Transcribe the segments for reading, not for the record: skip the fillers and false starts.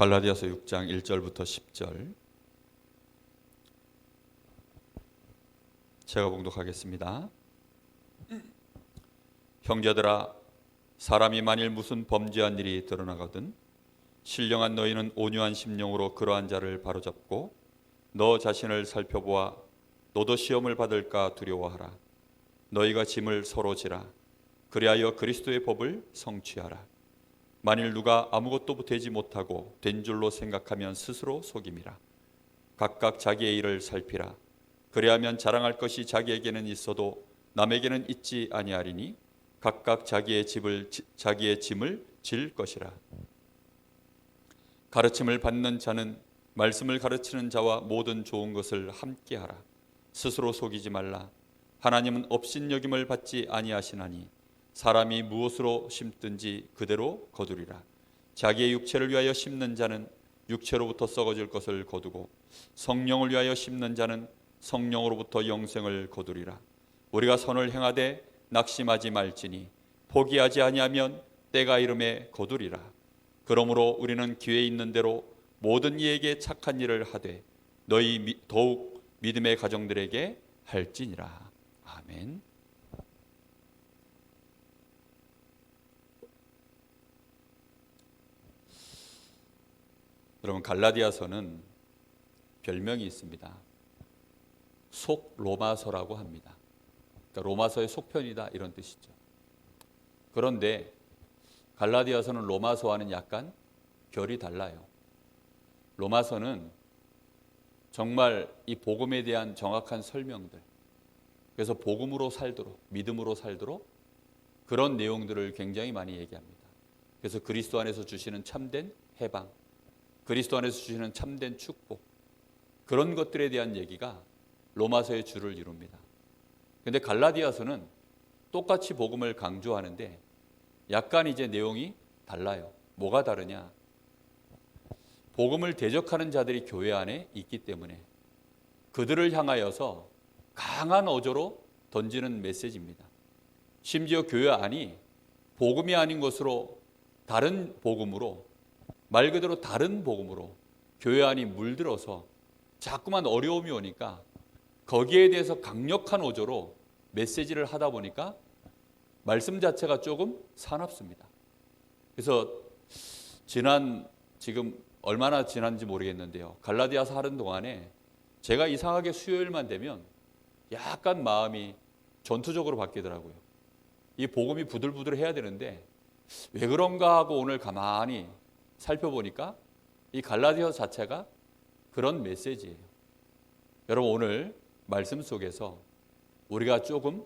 갈라디아서 6장 1절부터 10절 제가 봉독하겠습니다. 형제들아, 사람이 만일 무슨 범죄한 일이 드러나거든 신령한 너희는 온유한 심령으로 그러한 자를 바로잡고 너 자신을 살펴보아 너도 시험을 받을까 두려워하라. 너희가 짐을 서로 지라. 그리하여 그리스도의 법을 성취하라. 만일 누가 아무것도 되지 못하고 된 줄로 생각하면 스스로 속임이라. 각각 자기의 일을 살피라. 그리하면 자랑할 것이 자기에게는 있어도 남에게는 있지 아니하리니 각각 자기의 짐을 질 것이라. 가르침을 받는 자는 말씀을 가르치는 자와 모든 좋은 것을 함께하라. 스스로 속이지 말라. 하나님은 업신여김을 받지 아니하시나니 사람이 무엇으로 심든지 그대로 거두리라. 자기의 육체를 위하여 심는 자는 육체로부터 썩어질 것을 거두고 성령을 위하여 심는 자는 성령으로부터 영생을 거두리라. 우리가 선을 행하되 낙심하지 말지니 포기하지 아니하면 때가 이름에 거두리라. 그러므로 우리는 기회 있는 대로 모든 이에게 착한 일을 하되 너희 더욱 믿음의 가정들에게 할지니라. 아멘. 여러분, 갈라디아서는 별명이 있습니다. 속 로마서라고 합니다. 그러니까 로마서의 속편이다 이런 뜻이죠. 그런데 갈라디아서는 로마서와는 약간 결이 달라요. 로마서는 정말 이 복음에 대한 정확한 설명들, 그래서 복음으로 살도록, 믿음으로 살도록 그런 내용들을 굉장히 많이 얘기합니다. 그래서 그리스도 안에서 주시는 참된 해방, 그리스도 안에서 주시는 참된 축복, 그런 것들에 대한 얘기가 로마서의 주를 이룹니다. 그런데 갈라디아서는 똑같이 복음을 강조하는데 약간 이제 내용이 달라요. 뭐가 다르냐? 복음을 대적하는 자들이 교회 안에 있기 때문에 그들을 향하여서 강한 어조로 던지는 메시지입니다. 심지어 교회 안이 복음이 아닌 것으로 다른 복음으로, 말 그대로 다른 복음으로 교회 안이 물들어서 자꾸만 어려움이 오니까 거기에 대해서 강력한 어조로 메시지를 하다 보니까 말씀 자체가 조금 사납습니다. 그래서 지금 얼마나 지난지 모르겠는데요. 갈라디아서 하는 동안에 제가 이상하게 수요일만 되면 약간 마음이 전투적으로 바뀌더라고요. 이 복음이 부들부들 해야 되는데 왜 그런가 하고 오늘 가만히 살펴보니까 이 갈라디아서 자체가 그런 메시지예요. 여러분, 오늘 말씀 속에서 우리가 조금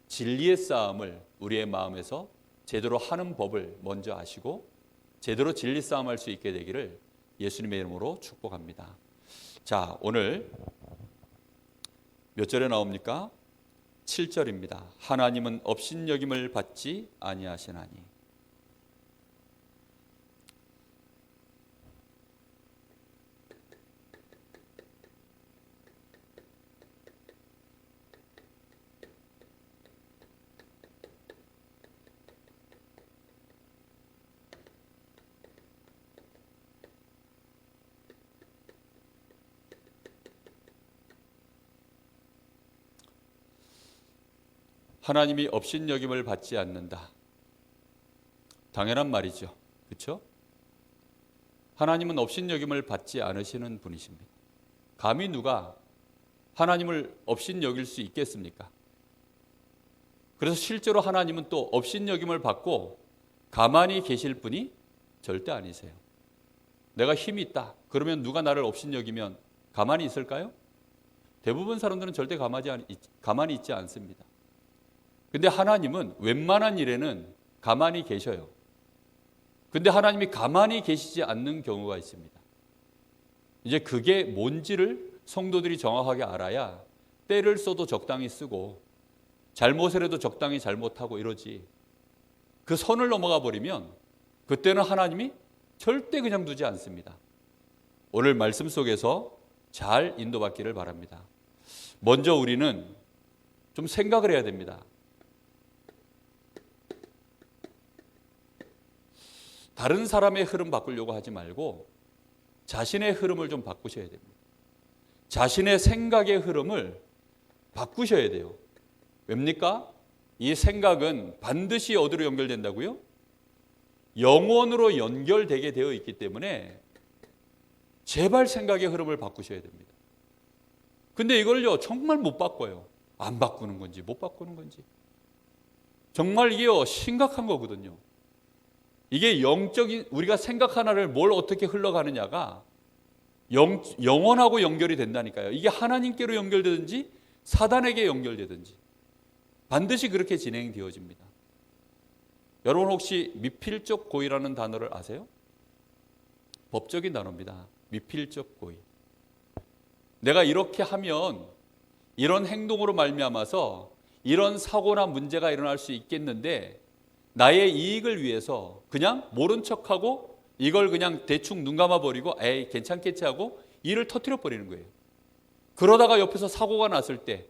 진리의 싸움을 우리의 마음에서 제대로 하는 법을 먼저 아시고 제대로 진리 싸움할 수 있게 되기를 예수님의 이름으로 축복합니다. 자, 오늘 몇 절에 나옵니까? 7절입니다. 하나님은 업신여김을 받지 아니하시나니. 하나님이 업신여김을 받지 않는다. 당연한 말이죠. 그렇죠? 하나님은 업신여김을 받지 않으시는 분이십니다. 감히 누가 하나님을 업신여길 수 있겠습니까? 그래서 실제로 하나님은 또 업신여김을 받고 가만히 계실 분이 절대 아니세요. 내가 힘이 있다. 그러면 누가 나를 업신여기면 가만히 있을까요? 대부분 사람들은 절대 가만히 있지 않습니다. 근데 하나님은 웬만한 일에는 가만히 계셔요. 근데 하나님이 가만히 계시지 않는 경우가 있습니다. 이제 그게 뭔지를 성도들이 정확하게 알아야 때를 써도 적당히 쓰고 잘못을 해도 적당히 잘못하고 이러지. 그 선을 넘어가 버리면 그때는 하나님이 절대 그냥 두지 않습니다. 오늘 말씀 속에서 잘 인도받기를 바랍니다. 먼저 우리는 좀 생각을 해야 됩니다. 다른 사람의 흐름 바꾸려고 하지 말고 자신의 흐름을 좀 바꾸셔야 됩니다. 자신의 생각의 흐름을 바꾸셔야 돼요. 왜입니까? 이 생각은 반드시 어디로 연결된다고요? 영혼으로 연결되게 되어 있기 때문에 제발 생각의 흐름을 바꾸셔야 됩니다. 근데 이걸요 정말 못 바꿔요. 안 바꾸는 건지 못 바꾸는 건지. 정말 이게요 심각한 거거든요. 이게 영적인 우리가 생각 하나를 뭘 어떻게 흘러가느냐가 영혼하고 연결이 된다니까요. 이게 하나님께로 연결되든지 사단에게 연결되든지 반드시 그렇게 진행되어집니다. 여러분 혹시 미필적 고의라는 단어를 아세요? 법적인 단어입니다. 미필적 고의. 내가 이렇게 하면 이런 행동으로 말미암아서 이런 사고나 문제가 일어날 수 있겠는데 나의 이익을 위해서 그냥 모른 척하고 이걸 그냥 대충 눈 감아버리고 에이 괜찮겠지 하고 일을 터뜨려 버리는 거예요. 그러다가 옆에서 사고가 났을 때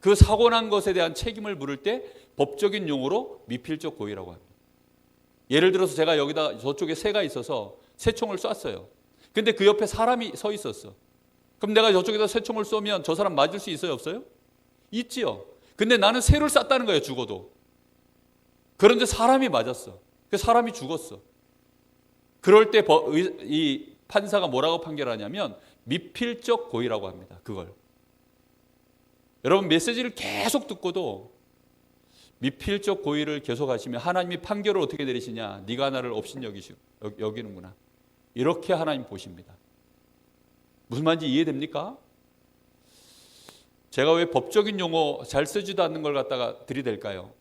그 사고 난 것에 대한 책임을 물을 때 법적인 용어로 미필적 고의라고 합니다. 예를 들어서 제가 여기다 저쪽에 새가 있어서 새총을 쐈어요. 근데 그 옆에 사람이 서 있었어. 그럼 내가 저쪽에다 새총을 쏘면 저 사람 맞을 수 있어요 없어요? 있지요. 근데 나는 새를 쐈다는 거예요 죽어도. 그런데 사람이 맞았어. 그 사람이 죽었어. 그럴 때 이 판사가 뭐라고 판결하냐면 미필적 고의라고 합니다. 그걸. 여러분 메시지를 계속 듣고도 미필적 고의를 계속 하시면 하나님이 판결을 어떻게 내리시냐. 네가 나를 업신여기는구나. 이렇게 하나님 보십니다. 무슨 말인지 이해됩니까? 제가 왜 법적인 용어 잘 쓰지도 않는 걸 갖다가 들이댈까요?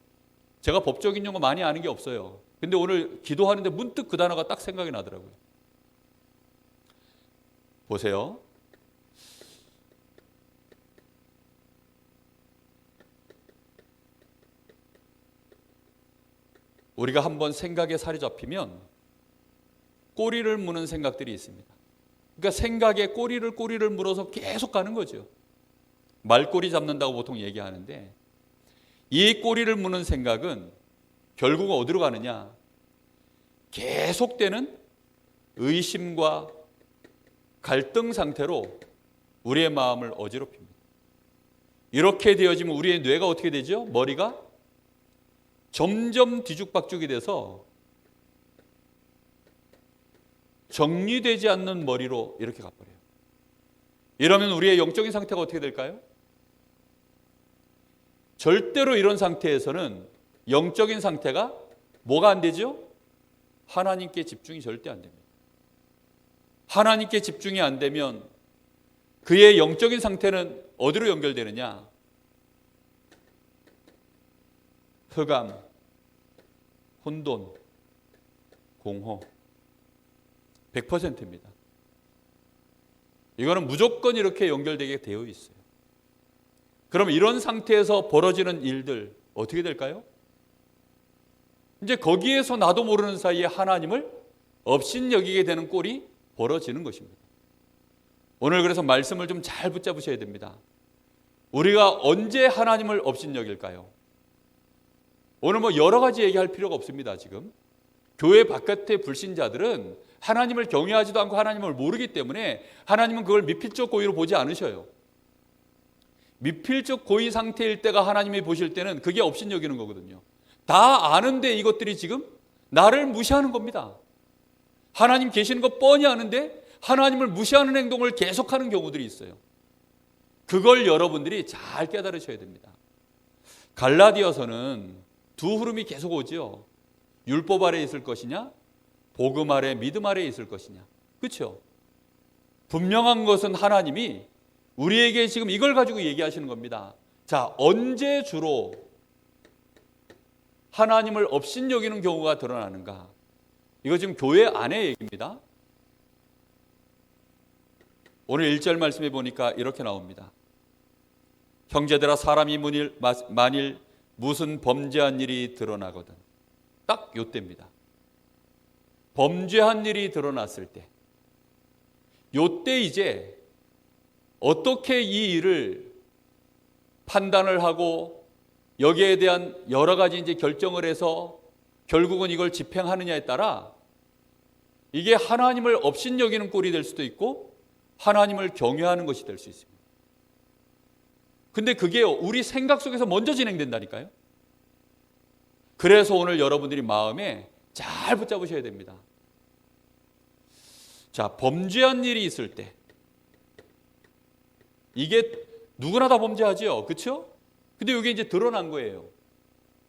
제가 법적인 용어 많이 아는 게 없어요. 근데 오늘 기도하는데 문득 그 단어가 딱 생각이 나더라고요. 보세요. 우리가 한번 생각에 살이 잡히면 꼬리를 무는 생각들이 있습니다. 그러니까 생각에 꼬리를 물어서 계속 가는 거죠. 말꼬리 잡는다고 보통 얘기하는데 이 꼬리를 무는 생각은 결국 어디로 가느냐? 계속되는 의심과 갈등 상태로 우리의 마음을 어지럽힙니다. 이렇게 되어지면 우리의 뇌가 어떻게 되죠? 머리가 점점 뒤죽박죽이 돼서 정리되지 않는 머리로 이렇게 가버려요. 이러면 우리의 영적인 상태가 어떻게 될까요? 절대로 이런 상태에서는 영적인 상태가 뭐가 안 되죠? 하나님께 집중이 절대 안 됩니다. 하나님께 집중이 안 되면 그의 영적인 상태는 어디로 연결되느냐? 흑암, 혼돈, 공허 100%입니다. 이거는 무조건 이렇게 연결되게 되어 있어요. 그럼 이런 상태에서 벌어지는 일들 어떻게 될까요? 이제 거기에서 나도 모르는 사이에 하나님을 업신여기게 되는 꼴이 벌어지는 것입니다. 오늘 그래서 말씀을 좀 잘 붙잡으셔야 됩니다. 우리가 언제 하나님을 업신여길까요? 오늘 뭐 여러 가지 얘기할 필요가 없습니다. 지금 교회 바깥의 불신자들은 하나님을 경외하지도 않고 하나님을 모르기 때문에 하나님은 그걸 미필적 고의로 보지 않으셔요. 미필적 고의 상태일 때가 하나님이 보실 때는 그게 업신여기는 거거든요. 다 아는데 이것들이 지금 나를 무시하는 겁니다. 하나님 계시는 거 뻔히 아는데 하나님을 무시하는 행동을 계속하는 경우들이 있어요. 그걸 여러분들이 잘 깨달으셔야 됩니다. 갈라디아서는 두 흐름이 계속 오죠. 율법 아래 있을 것이냐, 복음 아래, 믿음 아래 있을 것이냐. 그렇죠? 분명한 것은 하나님이 우리에게 지금 이걸 가지고 얘기하시는 겁니다. 자, 언제 주로 하나님을 업신여기는 경우가 드러나는가? 이거 지금 교회 안의 얘기입니다. 오늘 1절 말씀에 보니까 이렇게 나옵니다. 형제들아, 사람이 만일 무슨 범죄한 일이 드러나거든. 딱 요때입니다. 범죄한 일이 드러났을 때, 요때 이제 어떻게 이 일을 판단을 하고 여기에 대한 여러 가지 이제 결정을 해서 결국은 이걸 집행하느냐에 따라 이게 하나님을 업신여기는 꼴이 될 수도 있고 하나님을 경외하는 것이 될 수 있습니다. 근데 그게 우리 생각 속에서 먼저 진행된다니까요. 그래서 오늘 여러분들이 마음에 잘 붙잡으셔야 됩니다. 자, 범죄한 일이 있을 때, 이게 누구나 다 범죄하죠, 그렇죠? 근데 이게 이제 드러난 거예요.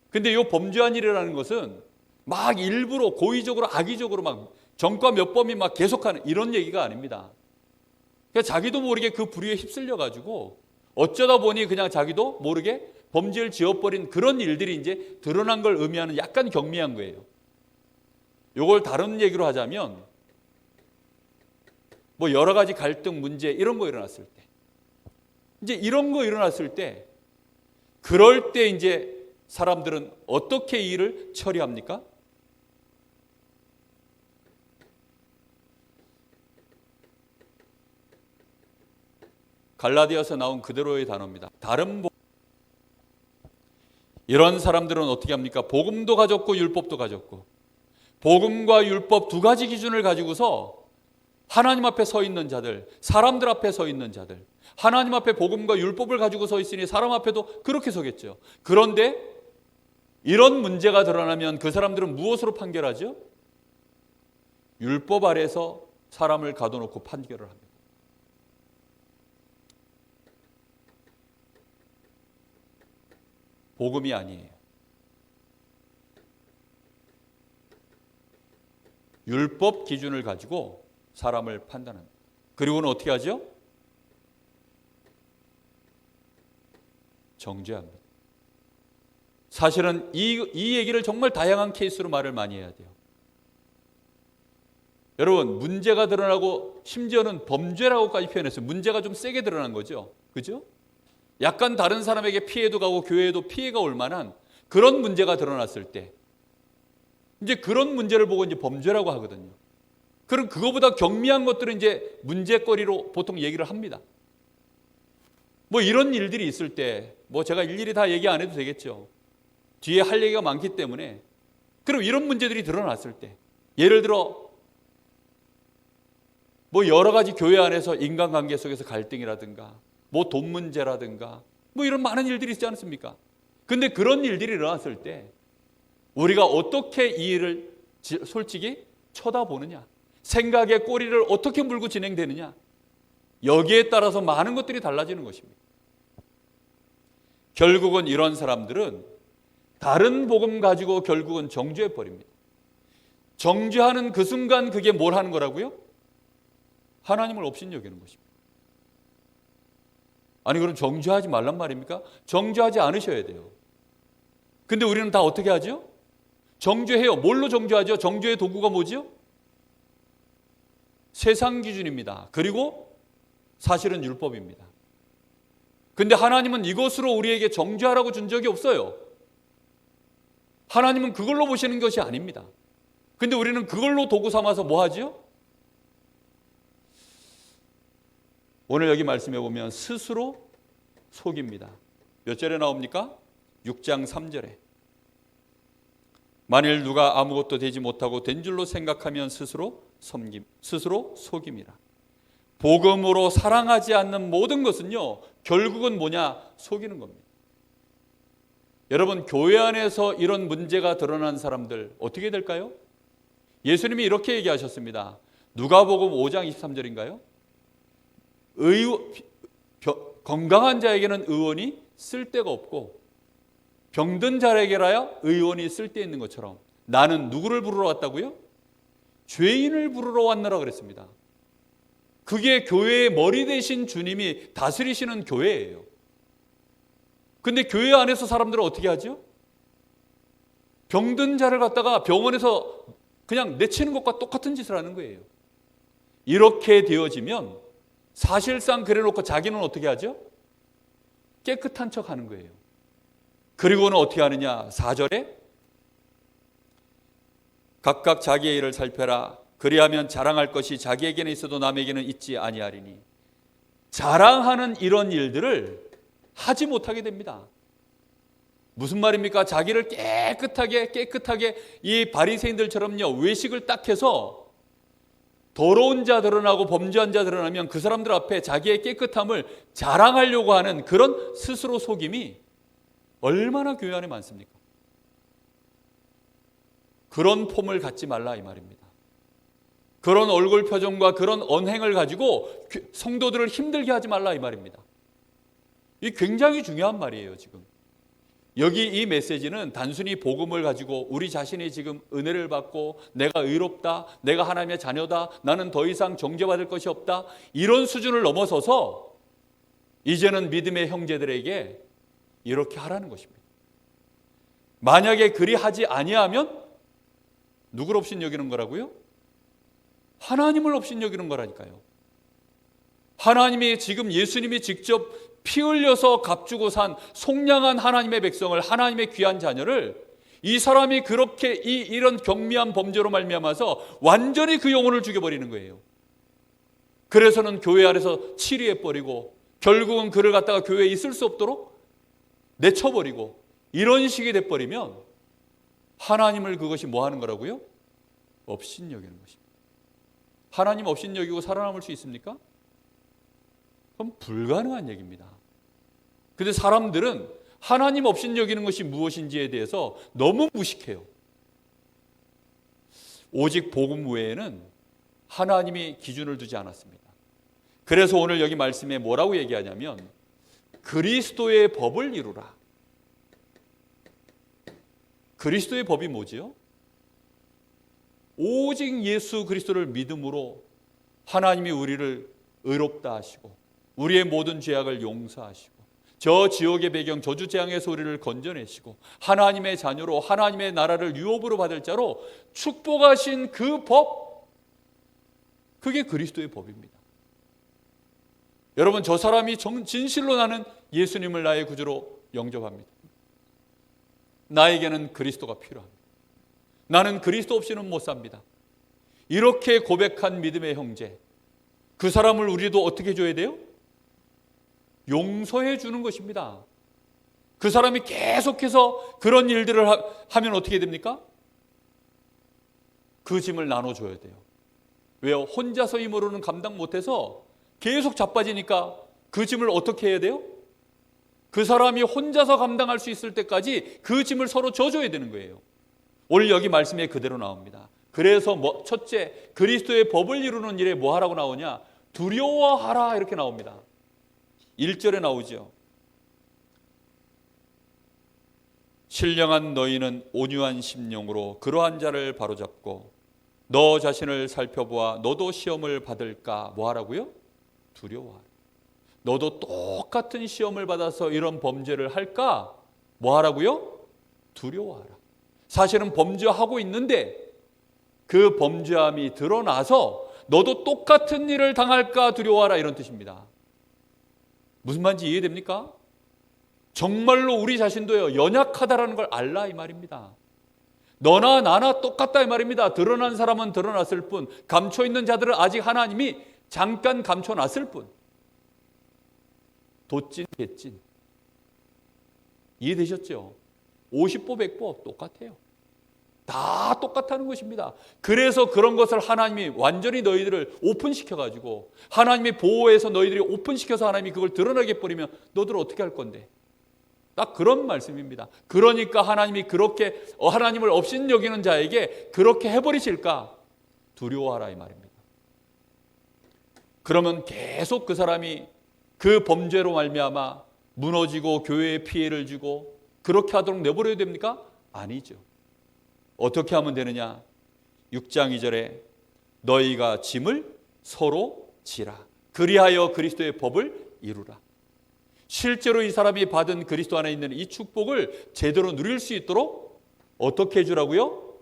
근데 이 범죄한 일이라는 것은 막 일부러 고의적으로 악의적으로 막 전과 몇 범이 막 계속하는 이런 얘기가 아닙니다. 그러니까 자기도 모르게 그 불의에 휩쓸려 가지고 어쩌다 보니 그냥 자기도 모르게 범죄를 지어버린 그런 일들이 이제 드러난 걸 의미하는 약간 경미한 거예요. 이걸 다른 얘기로 하자면 뭐 여러 가지 갈등, 문제 이런 거 일어났을 때, 이제 이런 거 일어났을 때, 그럴 때 이제 사람들은 어떻게 이 일을 처리합니까? 갈라디아서 나온 그대로의 단어입니다. 이런 사람들은 어떻게 합니까? 복음도 가졌고 율법도 가졌고, 복음과 율법 두 가지 기준을 가지고서 하나님 앞에 서 있는 자들, 사람들 앞에 서 있는 자들, 하나님 앞에 복음과 율법을 가지고 서 있으니 사람 앞에도 그렇게 서겠죠. 그런데 이런 문제가 드러나면 그 사람들은 무엇으로 판결하죠? 율법 아래서 사람을 가둬놓고 판결을 합니다. 복음이 아니에요. 율법 기준을 가지고 사람을 판단합니다. 그리고는 어떻게 하죠? 정죄합니다. 사실은 이 얘기를 정말 다양한 케이스로 말을 많이 해야 돼요. 여러분, 문제가 드러나고 심지어는 범죄라고까지 표현했어요. 문제가 좀 세게 드러난 거죠. 그죠? 약간 다른 사람에게 피해도 가고 교회에도 피해가 올 만한 그런 문제가 드러났을 때, 이제 그런 문제를 보고 이제 범죄라고 하거든요. 그럼 그거보다 경미한 것들은 이제 문제거리로 보통 얘기를 합니다. 뭐 이런 일들이 있을 때, 뭐 제가 일일이 다 얘기 안 해도 되겠죠. 뒤에 할 얘기가 많기 때문에. 그럼 이런 문제들이 드러났을 때, 예를 들어 뭐 여러 가지 교회 안에서 인간관계 속에서 갈등이라든가 뭐 돈 문제라든가 뭐 이런 많은 일들이 있지 않습니까? 근데 그런 일들이 일어났을 때 우리가 어떻게 이 일을 솔직히 쳐다보느냐, 생각의 꼬리를 어떻게 물고 진행되느냐, 여기에 따라서 많은 것들이 달라지는 것입니다. 결국은 이런 사람들은 다른 복음 가지고 결국은 정죄해버립니다. 정죄하는 그 순간 그게 뭘 하는 거라고요? 하나님을 업신여기는 것입니다. 아니 그럼 정죄하지 말란 말입니까? 정죄하지 않으셔야 돼요. 근데 우리는 다 어떻게 하죠? 정죄해요. 뭘로 정죄하죠? 정죄의 도구가 뭐죠? 세상 기준입니다. 그리고 사실은 율법입니다. 근데 하나님은 이것으로 우리에게 정죄하라고 준 적이 없어요. 하나님은 그걸로 보시는 것이 아닙니다. 근데 우리는 그걸로 도구 삼아서 뭐 하죠? 오늘 여기 말씀해 보면 스스로 속입니다. 몇 절에 나옵니까? 6장 3절에. 만일 누가 아무것도 되지 못하고 된 줄로 생각하면 스스로 속임이라. 복음으로 사랑하지 않는 모든 것은요, 결국은 뭐냐? 속이는 겁니다. 여러분, 교회 안에서 이런 문제가 드러난 사람들 어떻게 될까요? 예수님이 이렇게 얘기하셨습니다. 누가복음 5장 23절인가요? 건강한 자에게는 의원이 쓸데가 없고 병든 자에게라야 의원이 쓸데 있는 것처럼 나는 누구를 부르러 왔다고요? 죄인을 부르러 왔느라 그랬습니다. 그게 교회의 머리 대신 주님이 다스리시는 교회예요. 근데 교회 안에서 사람들은 어떻게 하죠? 병든 자를 갖다가 병원에서 그냥 내치는 것과 똑같은 짓을 하는 거예요. 이렇게 되어지면 사실상 그래놓고 자기는 어떻게 하죠? 깨끗한 척 하는 거예요. 그리고는 어떻게 하느냐? 4절에 각각 자기의 일을 살펴라. 그리하면 자랑할 것이 자기에게는 있어도 남에게는 있지 아니하리니. 자랑하는 이런 일들을 하지 못하게 됩니다. 무슨 말입니까? 자기를 깨끗하게 이 바리새인들처럼요, 외식을 딱 해서 더러운 자 드러나고 범죄한 자 드러나면 그 사람들 앞에 자기의 깨끗함을 자랑하려고 하는 그런 스스로 속임이 얼마나 교회 안에 많습니까? 그런 폼을 갖지 말라 이 말입니다. 그런 얼굴 표정과 그런 언행을 가지고 성도들을 힘들게 하지 말라 이 말입니다. 이 굉장히 중요한 말이에요. 지금 여기 이 메시지는 단순히 복음을 가지고 우리 자신이 지금 은혜를 받고 내가 의롭다, 내가 하나님의 자녀다, 나는 더 이상 정죄받을 것이 없다, 이런 수준을 넘어서서 이제는 믿음의 형제들에게 이렇게 하라는 것입니다. 만약에 그리 하지 아니하면 누구를 업신여기는 거라고요? 하나님을 업신여기는 거라니까요. 하나님이 지금 예수님이 직접 피 흘려서 값주고 산 속량한 하나님의 백성을, 하나님의 귀한 자녀를 이 사람이 그렇게 이런 경미한 범죄로 말미암아서 완전히 그 영혼을 죽여버리는 거예요. 그래서는 교회 안에서 치리해버리고 결국은 그를 갖다가 교회에 있을 수 없도록 내쳐버리고 이런 식이 돼버리면 하나님을 그것이 뭐 하는 거라고요? 업신여기는 것입니다. 하나님 업신여기고 살아남을 수 있습니까? 그건 불가능한 얘기입니다. 그런데 사람들은 하나님 업신여기는 것이 무엇인지에 대해서 너무 무식해요. 오직 복음 외에는 하나님이 기준을 두지 않았습니다. 그래서 오늘 여기 말씀에 뭐라고 얘기하냐면 그리스도의 법을 이루라. 그리스도의 법이 뭐지요? 오직 예수 그리스도를 믿음으로 하나님이 우리를 의롭다 하시고 우리의 모든 죄악을 용서하시고 저 지옥의 배경 저주 재앙에서 우리를 건져내시고 하나님의 자녀로 하나님의 나라를 유업으로 받을 자로 축복하신 그 법, 그게 그리스도의 법입니다. 여러분, 저 사람이 진실로 나는 예수님을 나의 구주로 영접합니다. 나에게는 그리스도가 필요합니다. 나는 그리스도 없이는 못 삽니다. 이렇게 고백한 믿음의 형제, 그 사람을 우리도 어떻게 해줘야 돼요? 용서해 주는 것입니다. 그 사람이 계속해서 그런 일들을 하면 어떻게 됩니까? 그 짐을 나눠줘야 돼요. 왜요? 혼자서 힘으로는 감당 못해서 계속 자빠지니까 그 짐을 어떻게 해야 돼요? 그 사람이 혼자서 감당할 수 있을 때까지 그 짐을 서로 져줘야 되는 거예요. 오늘 여기 말씀에 그대로 나옵니다. 그래서 첫째, 그리스도의 법을 이루는 일에 뭐 하라고 나오냐? 두려워하라 이렇게 나옵니다. 1절에 나오죠. 신령한 너희는 온유한 심령으로 그러한 자를 바로잡고 너 자신을 살펴보아 너도 시험을 받을까? 뭐 하라고요? 두려워하라. 너도 똑같은 시험을 받아서 이런 범죄를 할까? 뭐 하라고요? 두려워하라. 사실은 범죄하고 있는데 그 범죄함이 드러나서 너도 똑같은 일을 당할까 두려워하라 이런 뜻입니다. 무슨 말인지 이해됩니까? 정말로 우리 자신도요 연약하다라는 걸 알라 이 말입니다. 너나 나나 똑같다 이 말입니다. 드러난 사람은 드러났을 뿐, 감춰있는 자들은 아직 하나님이 잠깐 감춰놨을 뿐. 도찐 개찐 이해되셨죠? 50보 100보 똑같아요. 다 똑같다는 것입니다. 그래서 그런 것을 하나님이 완전히 너희들을 오픈시켜가지고 하나님의 보호해서 너희들이 오픈시켜서 하나님이 그걸 드러나게 버리면 너희들 어떻게 할 건데? 딱 그런 말씀입니다. 그러니까 하나님이 그렇게 하나님을 업신여기는 자에게 그렇게 해버리실까? 두려워하라 이 말입니다. 그러면 계속 그 사람이 그 범죄로 말미암아 무너지고 교회에 피해를 주고 그렇게 하도록 내버려야 됩니까? 아니죠. 어떻게 하면 되느냐? 6장 2절에 너희가 짐을 서로 지라. 그리하여 그리스도의 법을 이루라. 실제로 이 사람이 받은 그리스도 안에 있는 이 축복을 제대로 누릴 수 있도록 어떻게 해주라고요?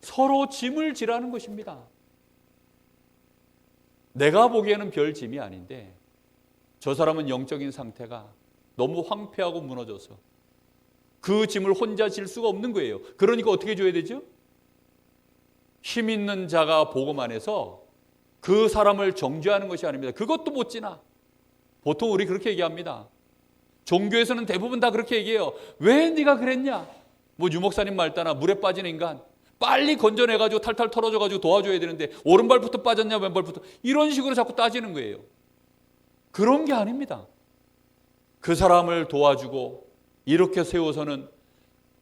서로 짐을 지라는 것입니다. 내가 보기에는 별 짐이 아닌데 저 사람은 영적인 상태가 너무 황폐하고 무너져서 그 짐을 혼자 질 수가 없는 거예요. 그러니까 어떻게 해줘야 되죠? 힘 있는 자가 복음 안에서 그 사람을 정죄하는 것이 아닙니다. 그것도 못 지나. 보통 우리 그렇게 얘기합니다. 종교에서는 대부분 다 그렇게 얘기해요. 왜 네가 그랬냐? 뭐 유목사님 말 따나 물에 빠진 인간. 빨리 건져내가지고 탈탈 털어줘가지고 도와줘야 되는데 오른발부터 빠졌냐 왼발부터 이런 식으로 자꾸 따지는 거예요. 그런 게 아닙니다. 그 사람을 도와주고 이렇게 세워서는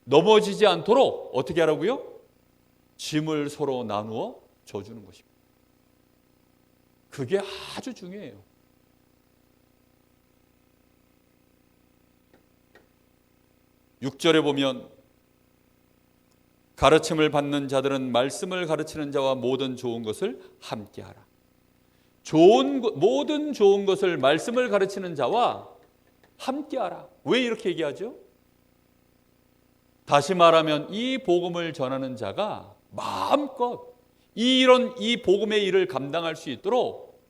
넘어지지 않도록 어떻게 하라고요? 짐을 서로 나누어 줘주는 것입니다. 그게 아주 중요해요. 6절에 보면 가르침을 받는 자들은 말씀을 가르치는 자와 모든 좋은 것을 함께하라. 모든 좋은 것을 말씀을 가르치는 자와 함께하라. 왜 이렇게 얘기하죠? 다시 말하면 이 복음을 전하는 자가 마음껏 이 복음의 일을 감당할 수 있도록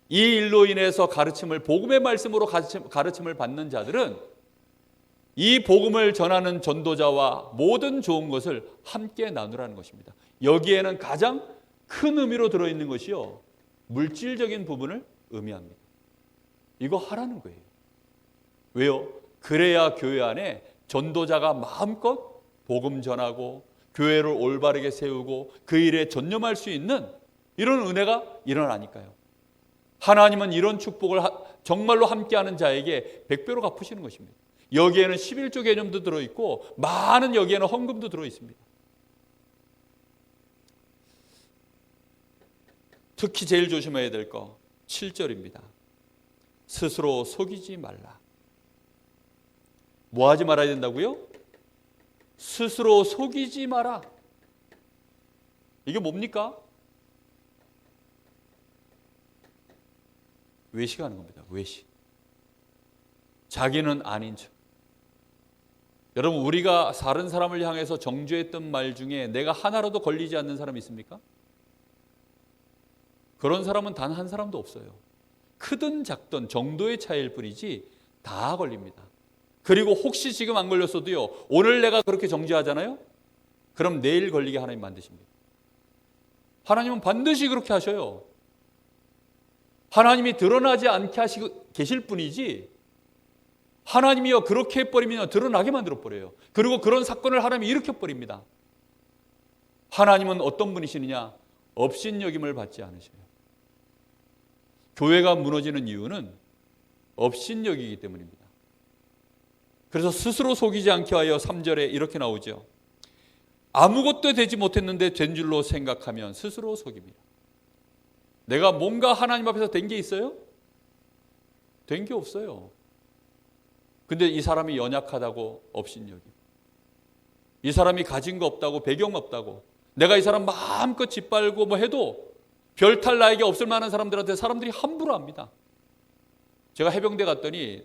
이 일로 인해서 복음의 말씀으로 가르침을 받는 자들은 이 복음을 전하는 전도자와 모든 좋은 것을 함께 나누라는 것입니다. 여기에는 가장 큰 의미로 들어있는 것이요, 물질적인 부분을 의미합니다. 이거 하라는 거예요. 왜요? 그래야 교회 안에 전도자가 마음껏 복음 전하고 교회를 올바르게 세우고 그 일에 전념할 수 있는 이런 은혜가 일어나니까요. 하나님은 이런 축복을 정말로 함께하는 자에게 100배로 갚으시는 것입니다. 여기에는 11조 개념도 들어있고 많은 여기에는 헌금도 들어있습니다. 특히 제일 조심해야 될 거 7절입니다. 스스로 속이지 말라. 뭐 하지 말아야 된다고요? 스스로 속이지 마라. 이게 뭡니까? 외식하는 겁니다. 외식. 자기는 아닌 척. 여러분, 우리가 다른 사람을 향해서 정죄했던 말 중에 내가 하나라도 걸리지 않는 사람이 있습니까? 그런 사람은 단 한 사람도 없어요. 크든 작든 정도의 차이일 뿐이지 다 걸립니다. 그리고 혹시 지금 안 걸렸어도요, 오늘 내가 그렇게 정죄하잖아요? 그럼 내일 걸리게 하나님 만드십니다. 하나님은 반드시 그렇게 하셔요. 하나님이 드러나지 않게 하시고 계실 뿐이지 하나님이요 그렇게 해버리면 드러나게 만들어버려요. 그리고 그런 사건을 하나님이 일으켜버립니다. 하나님은 어떤 분이시느냐? 업신여김을 받지 않으셔요. 교회가 무너지는 이유는 업신여기기 때문입니다. 그래서 스스로 속이지 않게 하여 3절에 이렇게 나오죠. 아무것도 되지 못했는데 된 줄로 생각하면 스스로 속입니다. 내가 뭔가 하나님 앞에서 된 게 있어요? 된 게 없어요. 근데 이 사람이 연약하다고 업신여김, 이 사람이 가진 거 없다고, 배경 없다고, 내가 이 사람 마음껏 짓밟고 뭐 해도 별탈 나에게 없을 만한 사람들한테 사람들이 함부로 합니다. 제가 해병대 갔더니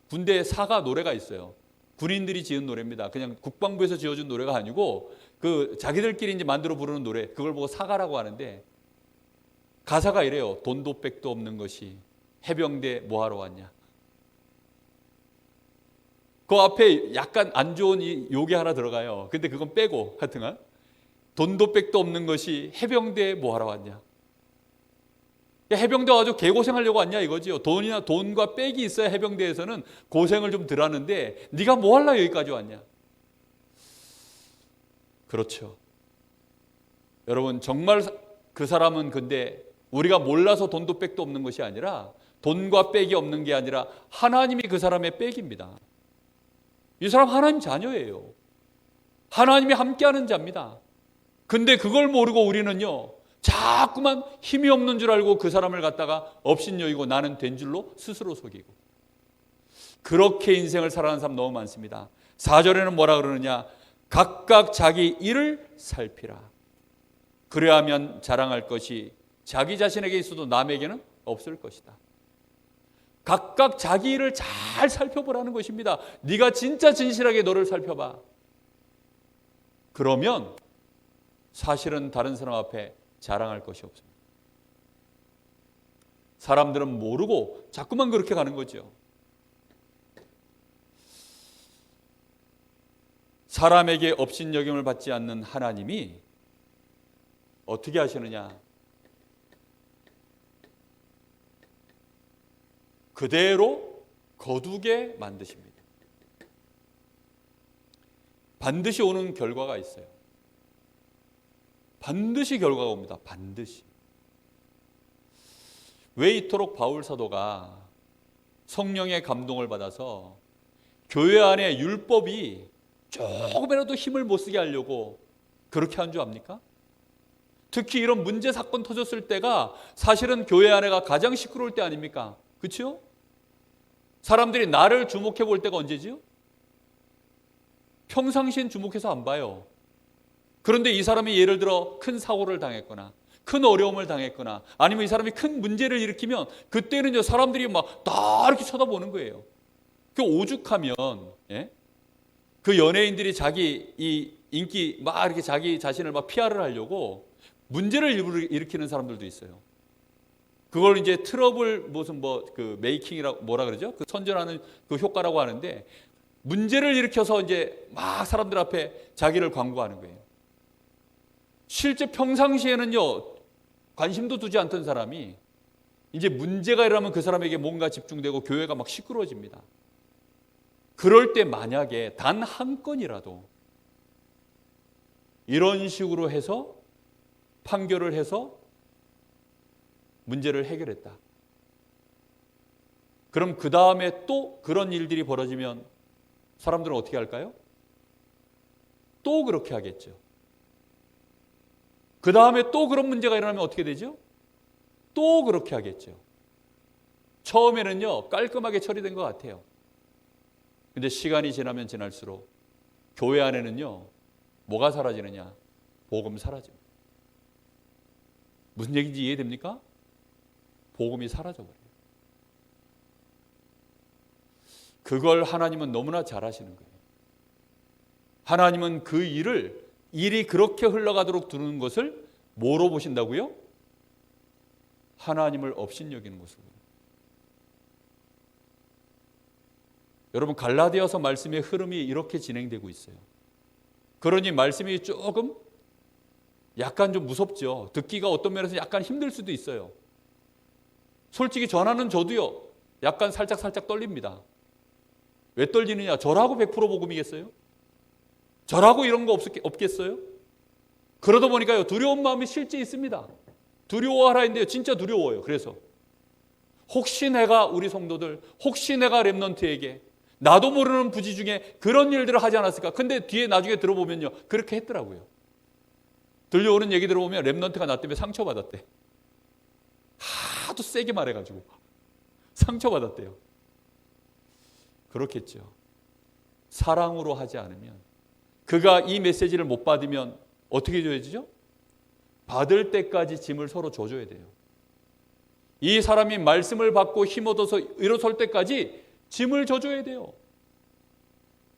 군대 사가 노래가 있어요. 군인들이 지은 노래입니다. 그냥 국방부에서 지어준 노래가 아니고 그 자기들끼리 이제 만들어 부르는 노래, 그걸 보고 사가라고 하는데 가사가 이래요. 돈도 백도 없는 것이 해병대 뭐하러 왔냐. 그 앞에 약간 안 좋은 욕이 하나 들어가요. 근데 그건 빼고 하여튼간 돈도 백도 없는 것이 해병대에 뭐하러 왔냐. 해병대 와가지고 개고생하려고 왔냐 이거지요. 돈과 백이 있어야 해병대에서는 고생을 좀 덜 하는데 네가 뭐 하려고 여기까지 왔냐. 그렇죠. 여러분, 정말 그 사람은 근데 우리가 몰라서 돈도 백도 없는 것이 아니라, 돈과 백이 없는 게 아니라 하나님이 그 사람의 백입니다. 이 사람 하나님 자녀예요. 하나님이 함께하는 자입니다. 근데 그걸 모르고 우리는요, 자꾸만 힘이 없는 줄 알고 그 사람을 갖다가 업신여기고 나는 된 줄로 스스로 속이고, 그렇게 인생을 살아가는 사람 너무 많습니다. 4절에는 뭐라 그러느냐? 각각 자기 일을 살피라. 그래야만 자랑할 것이 자기 자신에게 있어도 남에게는 없을 것이다. 각각 자기 일을 잘 살펴보라는 것입니다. 네가 진짜 진실하게 너를 살펴봐. 그러면 사실은 다른 사람 앞에 자랑할 것이 없습니다. 사람들은 모르고 자꾸만 그렇게 가는 거죠. 사람에게 업신여김을 받지 않는 하나님이 어떻게 하시느냐? 그대로 거두게 만드십니다. 반드시 오는 결과가 있어요. 반드시 결과가 옵니다. 반드시. 왜 이토록 바울 사도가 성령의 감동을 받아서 교회 안에 율법이 조금이라도 힘을 못 쓰게 하려고 그렇게 한 줄 압니까? 특히 이런 문제 사건 터졌을 때가 사실은 교회 안에가 가장 시끄러울 때 아닙니까? 그렇죠? 사람들이 나를 주목해 볼 때가 언제지요? 평상시엔 주목해서 안 봐요. 그런데 이 사람이 예를 들어 큰 사고를 당했거나 큰 어려움을 당했거나 아니면 이 사람이 큰 문제를 일으키면 그때는 사람들이 막 다 이렇게 쳐다보는 거예요. 그 오죽하면 그 연예인들이 자기 이 인기 막 이렇게 자기 자신을 막 PR을 하려고 문제를 일으키는 사람들도 있어요. 그걸 이제 트러블 무슨 그 메이킹이라고 뭐라 그러죠? 그 선전하는 그 효과라고 하는데 문제를 일으켜서 이제 막 사람들 앞에 자기를 광고하는 거예요. 실제 평상시에는요 관심도 두지 않던 사람이 이제 문제가 일어나면 그 사람에게 뭔가 집중되고 교회가 막 시끄러워집니다. 그럴 때 만약에 단 한 건이라도 이런 식으로 해서 판결을 해서 문제를 해결했다. 그럼 그 다음에 또 그런 일들이 벌어지면 사람들은 어떻게 할까요? 또 그렇게 하겠죠. 그 다음에 또 그런 문제가 일어나면 어떻게 되죠? 또 그렇게 하겠죠. 처음에는요 깔끔하게 처리된 것 같아요. 근데 시간이 지나면 지날수록 교회 안에는요 뭐가 사라지느냐? 복음 사라집니다. 무슨 얘기인지 이해됩니까? 복음이 사라져버려요. 그걸 하나님은 너무나 잘 하시는 거예요. 하나님은 그 일이 그렇게 흘러가도록 두는 것을 뭐로 보신다고요? 하나님을 업신여기는 모습으로. 여러분 갈라디아서 말씀의 흐름이 이렇게 진행되고 있어요. 그러니 말씀이 조금 약간 좀 무섭죠. 듣기가 어떤 면에서 약간 힘들 수도 있어요. 솔직히 전하는 저도요 약간 살짝 떨립니다. 왜 떨리느냐? 저라고 100% 복음이겠어요? 저라고 이런 거 없겠어요? 그러다 보니까요 두려운 마음이 실제 있습니다. 두려워하라 했는데요 진짜 두려워요. 그래서 혹시 내가 우리 성도들 혹시 내가 렘넌트에게 나도 모르는 부지 중에 그런 일들을 하지 않았을까? 근데 뒤에 나중에 들어보면요 그렇게 했더라고요. 들려오는 얘기 들어보면 렘넌트가 나 때문에 상처받았대. 하도 세게 말해가지고 상처받았대요. 그렇겠죠. 사랑으로 하지 않으면 그가 이 메시지를 못 받으면 어떻게 줘야죠? 받을 때까지 짐을 서로 져줘야 돼요. 이 사람이 말씀을 받고 힘 얻어서 일어설 때까지 짐을 져줘야 돼요.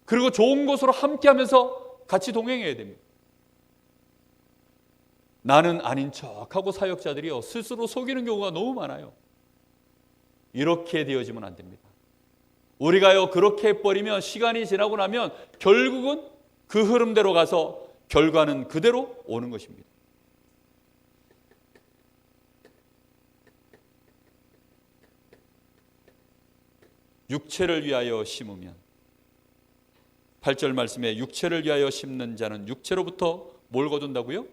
그리고 좋은 것으로 함께하면서 같이 동행해야 됩니다. 나는 아닌 척하고 사역자들이요 스스로 속이는 경우가 너무 많아요. 이렇게 되어지면 안 됩니다. 우리가요 그렇게 해버리면 시간이 지나고 나면 결국은 그 흐름대로 가서 결과는 그대로 오는 것입니다. 육체를 위하여 심으면 8절 말씀에 육체를 위하여 심는 자는 육체로부터 뭘 거둔다고요?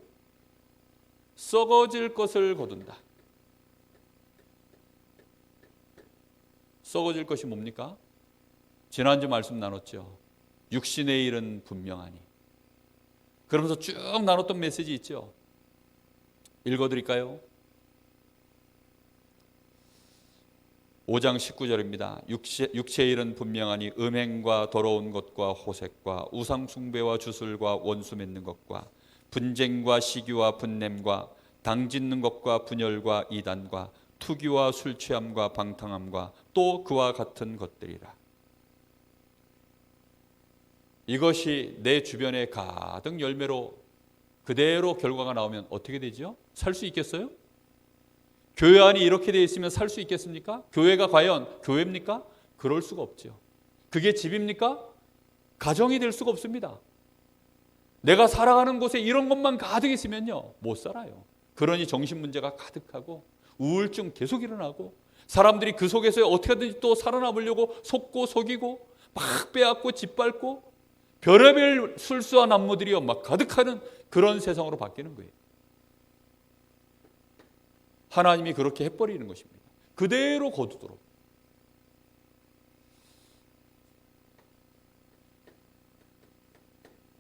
썩어질 것을 거둔다. 썩어질 것이 뭡니까? 지난주 말씀 나눴죠. 육신의 일은 분명하니. 그러면서 쭉 나눴던 메시지 있죠. 읽어드릴까요? 5장 19절입니다. 육체의 일은 분명하니 음행과 더러운 것과 호색과 우상 숭배와 주술과 원수 맺는 것과 분쟁과 시기와 분냄과 당짓는 것과 분열과 이단과 투기와 술 취함과 방탕함과 또 그와 같은 것들이라. 이것이 내 주변에 가득 열매로 그대로 결과가 나오면 어떻게 되죠? 살 수 있겠어요? 교회 안이 이렇게 되어 있으면 살 수 있겠습니까? 교회가 과연 교회입니까? 그럴 수가 없죠. 그게 집입니까? 가정이 될 수가 없습니다. 내가 살아가는 곳에 이런 것만 가득 있으면요 못 살아요. 그러니 정신 문제가 가득하고 우울증 계속 일어나고 사람들이 그 속에서 어떻게든지 또 살아남으려고 속고 속이고 막 빼앗고 짓밟고 별의별 술수와 난무들이요 막 가득하는 그런 세상으로 바뀌는 거예요. 하나님이 그렇게 해버리는 것입니다. 그대로 거두도록.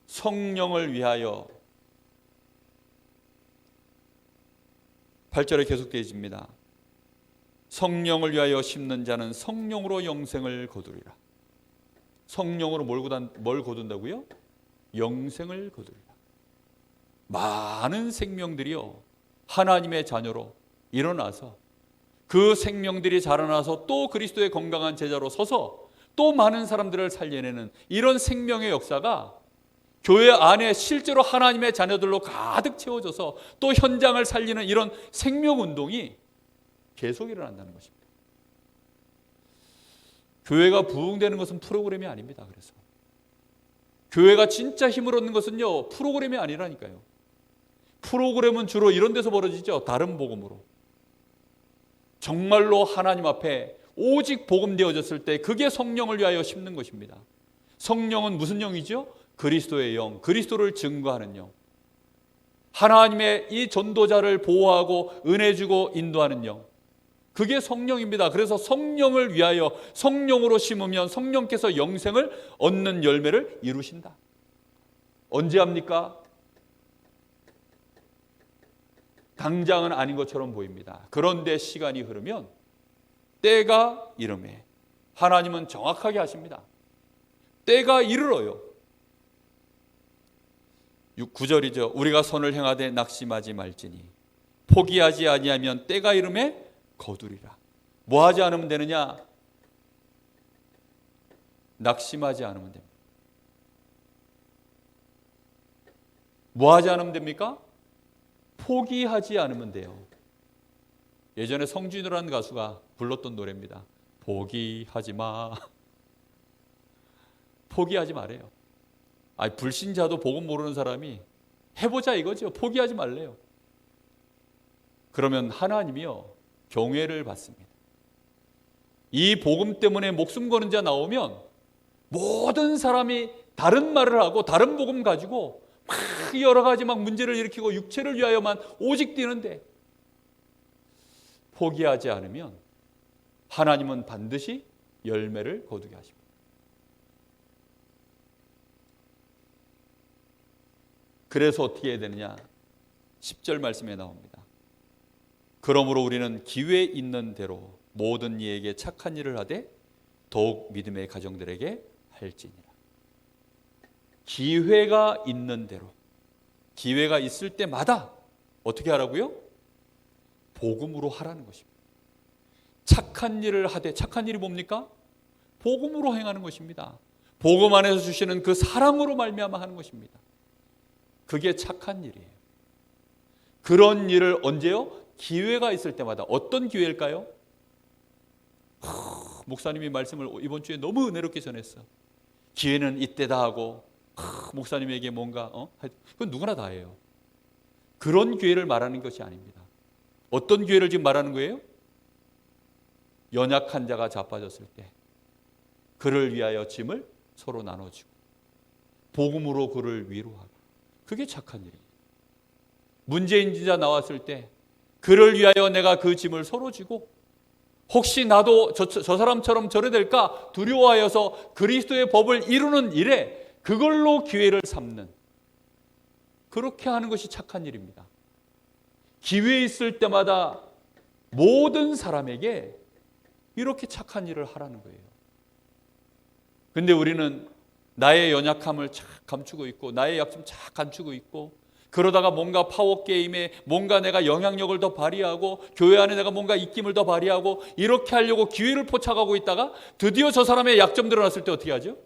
성령을 위하여 8절에 계속되어집니다. 성령을 위하여 심는 자는 성령으로 영생을 거두리라. 성령으로 뭘 거둔다고요? 영생을 거두리라. 많은 생명들이요, 하나님의 자녀로 일어나서 그 생명들이 자라나서 또 그리스도의 건강한 제자로 서서 또 많은 사람들을 살려내는 이런 생명의 역사가 교회 안에 실제로 하나님의 자녀들로 가득 채워져서 또 현장을 살리는 이런 생명운동이 계속 일어난다는 것입니다. 교회가 부흥되는 것은 프로그램이 아닙니다. 그래서 교회가 진짜 힘을 얻는 것은요, 프로그램이 아니라니까요. 프로그램은 주로 이런 데서 벌어지죠. 다른 복음으로. 정말로 하나님 앞에 오직 복음 되어졌을 때 그게 성령을 위하여 심는 것입니다. 성령은 무슨 영이죠? 그리스도의 영, 그리스도를 증거하는 영. 하나님의 이 전도자를 보호하고 은혜 주고 인도하는 영. 그게 성령입니다. 그래서 성령을 위하여 성령으로 심으면 성령께서 영생을 얻는 열매를 이루신다. 언제 합니까? 당장은 아닌 것처럼 보입니다. 그런데 시간이 흐르면 때가 이름에 하나님은 정확하게 하십니다. 때가 이르러요. 9절이죠. 우리가 선을 행하되 낙심하지 말지니 포기하지 아니하면 때가 이름에 거두리라. 뭐 하지 않으면 되느냐? 낙심하지 않으면 됩니다. 뭐 하지 않으면 됩니까? 포기하지 않으면 돼요. 예전에 성진우라는 가수가 불렀던 노래입니다. 포기하지 마. 포기하지 말래요. 아니, 불신자도 복음 모르는 사람이 해보자 이거죠. 포기하지 말래요. 그러면 하나님이요, 경외를 받습니다. 이 복음 때문에 목숨 거는 자 나오면 모든 사람이 다른 말을 하고 다른 복음 가지고 막 여러 가지 막 문제를 일으키고 육체를 위하여만 오직 뛰는데, 포기하지 않으면 하나님은 반드시 열매를 거두게 하십니다. 그래서 어떻게 해야 되느냐? 10절 말씀에 나옵니다. 그러므로 우리는 기회 있는 대로 모든 이에게 착한 일을 하되 더욱 믿음의 가정들에게 할지니라. 기회가 있는 대로, 기회가 있을 때마다 어떻게 하라고요? 복음으로 하라는 것입니다. 착한 일을 하되, 착한 일이 뭡니까? 복음으로 행하는 것입니다. 복음 안에서 주시는 그 사랑으로 말미암아 하는 것입니다. 그게 착한 일이에요. 그런 일을 언제요? 기회가 있을 때마다. 어떤 기회일까요? 목사님이 말씀을 이번 주에 너무 은혜롭게 전했어. 기회는 이때다 하고 목사님에게 뭔가 그건 누구나 다 해요. 그런 기회를 말하는 것이 아닙니다. 어떤 기회를 지금 말하는 거예요? 연약한 자가 자빠졌을 때 그를 위하여 짐을 서로 나눠주고 복음으로 그를 위로하고, 그게 착한 일입니다. 문제인 자 나왔을 때 그를 위하여 내가 그 짐을 서로 지고, 혹시 나도 저 사람처럼 저래 될까 두려워하여서 그리스도의 법을 이루는 일에 그걸로 기회를 삼는, 그렇게 하는 것이 착한 일입니다. 기회 있을 때마다 모든 사람에게 이렇게 착한 일을 하라는 거예요. 근데 우리는 나의 연약함을 착 감추고 있고 나의 약점 착 감추고 있고, 그러다가 뭔가 파워게임에 뭔가 내가 영향력을 더 발휘하고 교회 안에 내가 뭔가 입김을 더 발휘하고 이렇게 하려고 기회를 포착하고 있다가 드디어 저 사람의 약점 드러났을 때 어떻게 하죠?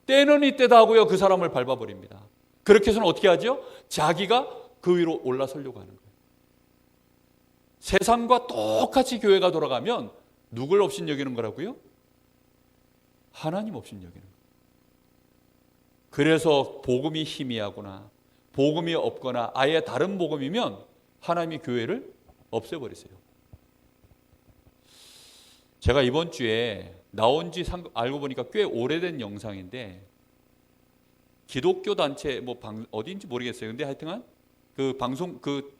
때는 이때다 하고요, 그 사람을 밟아버립니다. 그렇게 해서는 어떻게 하죠? 자기가 그 위로 올라서려고 하는 거예요. 세상과 똑같이 교회가 돌아가면 누굴 업신여기는 거라고요? 하나님 업신여기는 거예요. 그래서 복음이 희미하거나 복음이 없거나 아예 다른 복음이면 하나님이 교회를 없애버리세요. 제가 이번 주에 나온 지 알고 보니까 꽤 오래된 영상인데, 기독교 단체 어디인지 모르겠어요. 근데 하여튼간 그 방송 그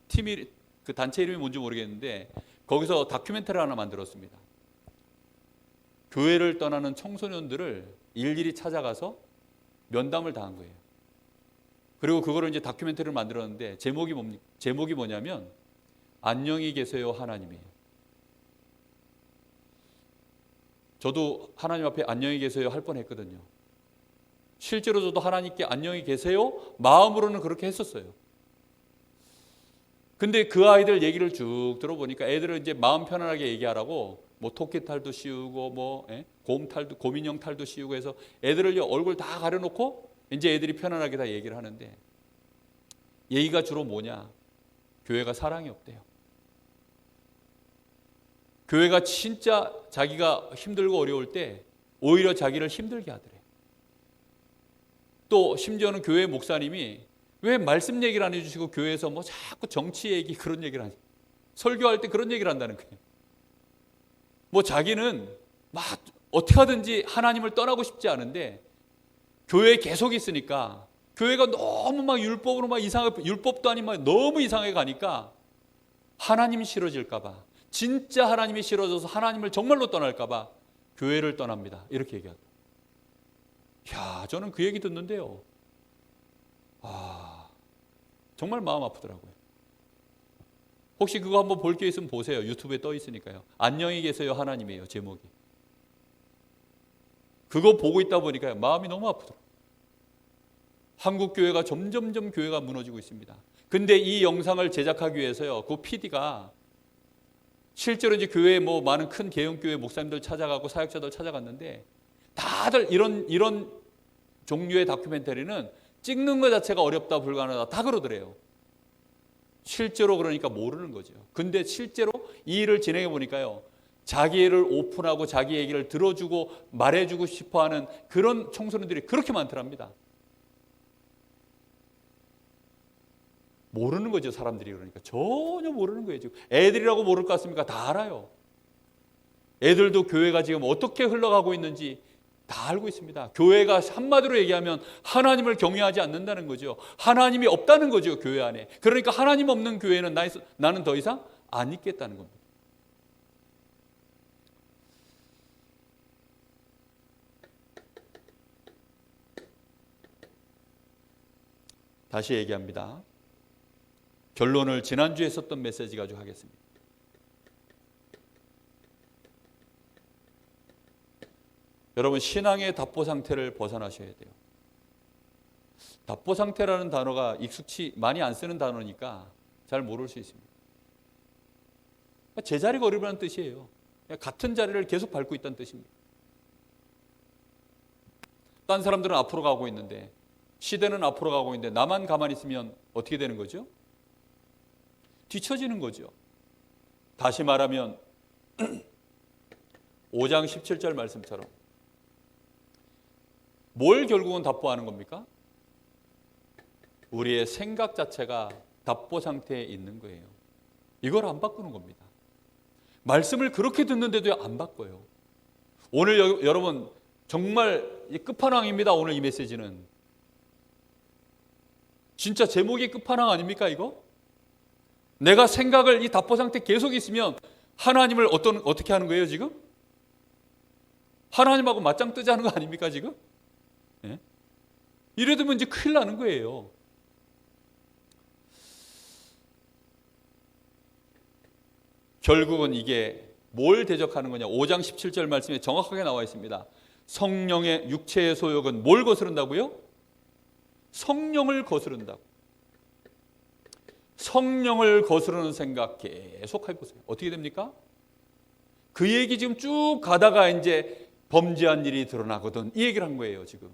팀이 그 단체 이름이 뭔지 모르겠는데 거기서 다큐멘터리 하나 만들었습니다. 교회를 떠나는 청소년들을 일일이 찾아가서 면담을 다 한 거예요. 그리고 그거를 이제 다큐멘터리를 만들었는데 제목이 뭐냐면 안녕히 계세요 하나님이에요. 저도 하나님 앞에 안녕히 계세요 할 뻔했거든요. 실제로 저도 하나님께 안녕히 계세요 마음으로는 그렇게 했었어요. 근데 그 아이들 얘기를 쭉 들어보니까 애들은 이제 마음 편안하게 얘기하라고 뭐 토끼 탈도 씌우고 뭐 곰인형 탈도 씌우고 해서 애들을 얼굴 다 가려놓고 이제 애들이 편안하게 다 얘기를 하는데 얘기가 주로 뭐냐? 교회가 사랑이 없대요. 교회가 진짜 자기가 힘들고 어려울 때 오히려 자기를 힘들게 하더래. 또 심지어는 교회 목사님이 왜 말씀 얘기를 안 해주시고 교회에서 뭐 자꾸 정치 얘기 그런 얘기를 하냐. 설교할 때 그런 얘기를 한다는 거예요. 뭐 자기는 막 어떻게 하든지 하나님을 떠나고 싶지 않은데 교회에 계속 있으니까 교회가 너무 막 율법으로 막 이상하게 율법도 아닌 막 너무 이상하게 가니까 하나님이 싫어질까 봐 진짜 하나님이 싫어져서 하나님을 정말로 떠날까 봐 교회를 떠납니다. 이렇게 얘기하더라고요. 야, 저는 그 얘기 듣는데요. 정말 마음 아프더라고요. 혹시 그거 한번 볼 게 있으면 보세요. 유튜브에 떠 있으니까요. 안녕히 계세요 하나님이에요. 제목이. 그거 보고 있다 보니까 마음이 너무 아프더라고요. 한국 교회가 점점점 교회가 무너지고 있습니다. 근데 이 영상을 제작하기 위해서요. 그 PD가 실제로 이제 교회에 뭐 많은 큰 개혁교회 목사님들 찾아가고 사역자들 찾아갔는데 다들 이런 종류의 다큐멘터리는 찍는 것 자체가 어렵다 불가능하다 다 그러더래요. 실제로 그러니까 모르는 거죠. 근데 실제로 이 일을 진행해 보니까요. 자기를 오픈하고 자기 얘기를 들어주고 말해주고 싶어하는 그런 청소년들이 그렇게 많더랍니다. 모르는 거죠. 사람들이. 그러니까 전혀 모르는 거예요. 지금 애들이라고 모를 것 같습니까? 다 알아요. 애들도 교회가 지금 어떻게 흘러가고 있는지 다 알고 있습니다. 교회가 한마디로 얘기하면 하나님을 경외하지 않는다는 거죠. 하나님이 없다는 거죠. 교회 안에. 그러니까 하나님 없는 교회는 나는 더 이상 안 있겠다는 겁니다. 다시 얘기합니다. 결론을 지난주에 썼던 메시지 가지고 하겠습니다. 여러분, 신앙의 답보 상태를 벗어나셔야 돼요. 답보 상태라는 단어가 많이 안 쓰는 단어니까 잘 모를 수 있습니다. 제자리가 어리바라는 뜻이에요. 같은 자리를 계속 밟고 있다는 뜻입니다. 딴 사람들은 앞으로 가고 있는데 시대는 앞으로 가고 있는데 나만 가만히 있으면 어떻게 되는 거죠? 뒤처지는 거죠. 다시 말하면 5장 17절 말씀처럼 뭘 결국은 답보하는 겁니까? 우리의 생각 자체가 답보 상태에 있는 거예요. 이걸 안 바꾸는 겁니다. 말씀을 그렇게 듣는데도 안 바꿔요. 오늘 여러분 정말 끝판왕입니다. 오늘 이 메시지는 진짜 제목이 끝판왕 아닙니까 이거? 내가 생각을 이 답보 상태 계속 있으면 하나님을 어떻게 하는 거예요 지금? 하나님하고 맞짱 뜨자는 거 아닙니까 지금? 예? 이래 두면 이제 큰일 나는 거예요. 결국은 이게 뭘 대적하는 거냐? 5장 17절 말씀에 정확하게 나와 있습니다. 성령의 육체의 소욕은 뭘 거스른다고요? 성령을 거스른다고. 성령을 거스르는 생각 계속 해보세요. 어떻게 됩니까? 그 얘기 지금 쭉 가다가 이제 범죄한 일이 드러나거든. 이 얘기를 한 거예요, 지금.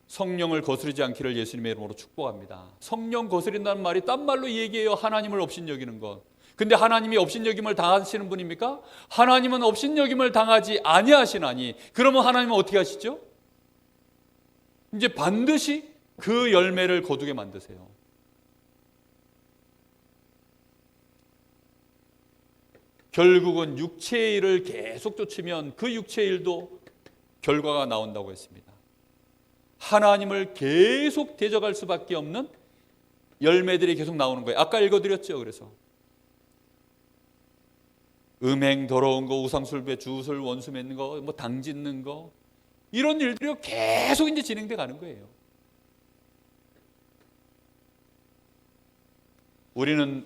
성령을 거스르지 않기를 예수님의 이름으로 축복합니다. 성령 거스린다는 말이 딴 말로 얘기해요. 하나님을 업신여기는 것. 근데 하나님이 업신여김을 당하시는 분입니까? 하나님은 업신여김을 당하지 아니하시나니 그러면 하나님은 어떻게 하시죠? 이제 반드시 그 열매를 거두게 만드세요. 결국은 육체의 일을 계속 쫓으면 그 육체의 일도 결과가 나온다고 했습니다. 하나님을 계속 대적할 수밖에 없는 열매들이 계속 나오는 거예요. 아까 읽어드렸죠. 그래서 음행, 더러운 거, 우상숭배, 주술, 원수 맺는 거, 뭐 당 짓는 거, 이런 일들이 계속 이제 진행돼 가는 거예요. 우리는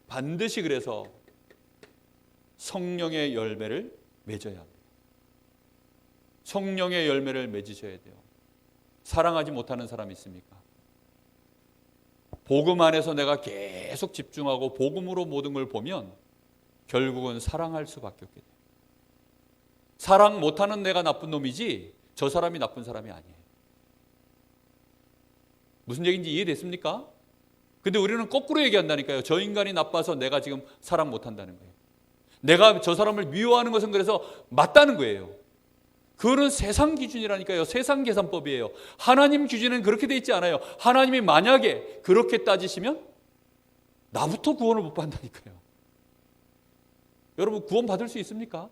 반드시 그래서 성령의 열매를 맺어야 합니다. 성령의 열매를 맺으셔야 돼요. 사랑하지 못하는 사람이 있습니까? 복음 안에서 내가 계속 집중하고 복음으로 모든 걸 보면 결국은 사랑할 수밖에 없게 돼요. 사랑 못하는 내가 나쁜 놈이지 저 사람이 나쁜 사람이 아니에요. 무슨 얘기인지 이해됐습니까? 근데 우리는 거꾸로 얘기한다니까요. 저 인간이 나빠서 내가 지금 사랑 못한다는 거예요. 내가 저 사람을 미워하는 것은 그래서 맞다는 거예요. 그거는 세상 기준이라니까요. 세상 계산법이에요. 하나님 기준은 그렇게 돼 있지 않아요. 하나님이 만약에 그렇게 따지시면 나부터 구원을 못 받는다니까요. 여러분 구원 받을 수 있습니까?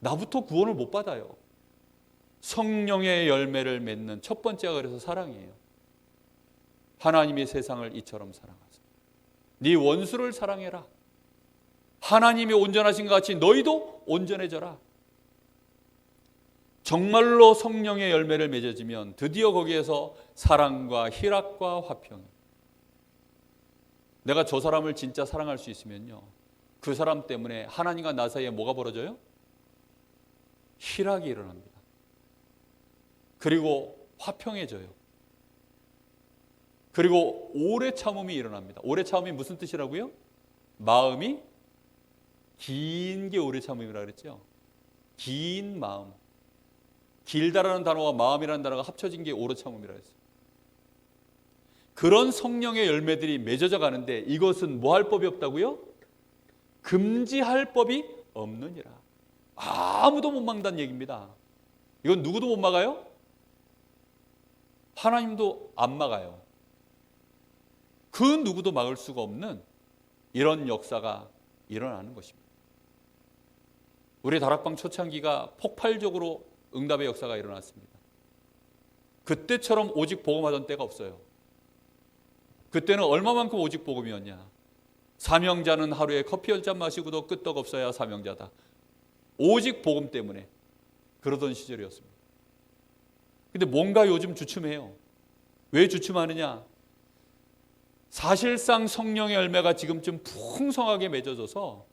나부터 구원을 못 받아요. 성령의 열매를 맺는 첫 번째가 그래서 사랑이에요. 하나님이 세상을 이처럼 사랑하사 네 원수를 사랑해라. 하나님이 온전하신 것 같이 너희도 온전해져라. 정말로 성령의 열매를 맺어지면 드디어 거기에서 사랑과 희락과 화평. 내가 저 사람을 진짜 사랑할 수 있으면요, 그 사람 때문에 하나님과 나 사이에 뭐가 벌어져요? 희락이 일어납니다. 그리고 화평해져요. 그리고 오래 참음이 일어납니다. 오래 참음이 무슨 뜻이라고요? 마음이 긴 게 오래 참음이라고 그랬죠. 긴 마음. 길다라는 단어와 마음이라는 단어가 합쳐진 게 오래 참음이라고 했어요. 그런 성령의 열매들이 맺어져 가는데 이것은 뭐 할 법이 없다고요? 금지할 법이 없느니라. 아무도 못 막는다는 얘기입니다. 이건 누구도 못 막아요? 하나님도 안 막아요. 그 누구도 막을 수가 없는 이런 역사가 일어나는 것입니다. 우리 다락방 초창기가 폭발적으로 응답의 역사가 일어났습니다. 그때처럼 오직 복음하던 때가 없어요. 그때는 얼마만큼 오직 복음이었냐. 사명자는 하루에 커피 10잔 마시고도 끄떡 없어야 사명자다. 오직 복음 때문에 그러던 시절이었습니다. 근데 뭔가 요즘 주춤해요. 왜 주춤하느냐? 사실상 성령의 열매가 지금쯤 풍성하게 맺어져서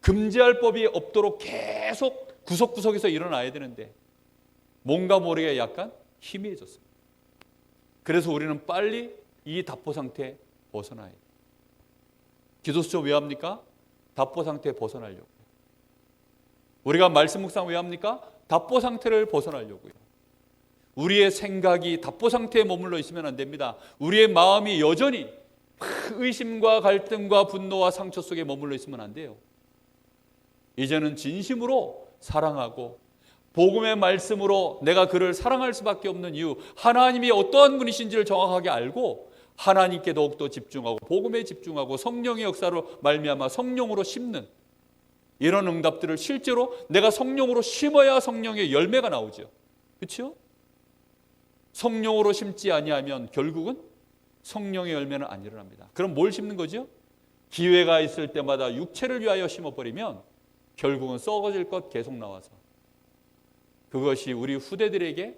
금지할 법이 없도록 계속 구석구석에서 일어나야 되는데 뭔가 모르게 약간 희미해졌습니다. 그래서 우리는 빨리 이 답보 상태에 벗어나야 돼요. 기도수첩 왜 합니까? 답보 상태에 벗어나려고요. 우리가 말씀 묵상 왜 합니까? 답보 상태를 벗어나려고요. 우리의 생각이 답보 상태에 머물러 있으면 안 됩니다. 우리의 마음이 여전히 의심과 갈등과 분노와 상처 속에 머물러 있으면 안 돼요. 이제는 진심으로 사랑하고 복음의 말씀으로 내가 그를 사랑할 수밖에 없는 이유, 하나님이 어떠한 분이신지를 정확하게 알고 하나님께 더욱더 집중하고 복음에 집중하고 성령의 역사로 말미암아 성령으로 심는 이런 응답들을 실제로 내가 성령으로 심어야 성령의 열매가 나오죠. 그렇죠? 성령으로 심지 아니하면 결국은 성령의 열매는 안 일어납니다. 그럼 뭘 심는 거죠? 기회가 있을 때마다 육체를 위하여 심어버리면 결국은 썩어질 것 계속 나와서 그것이 우리 후대들에게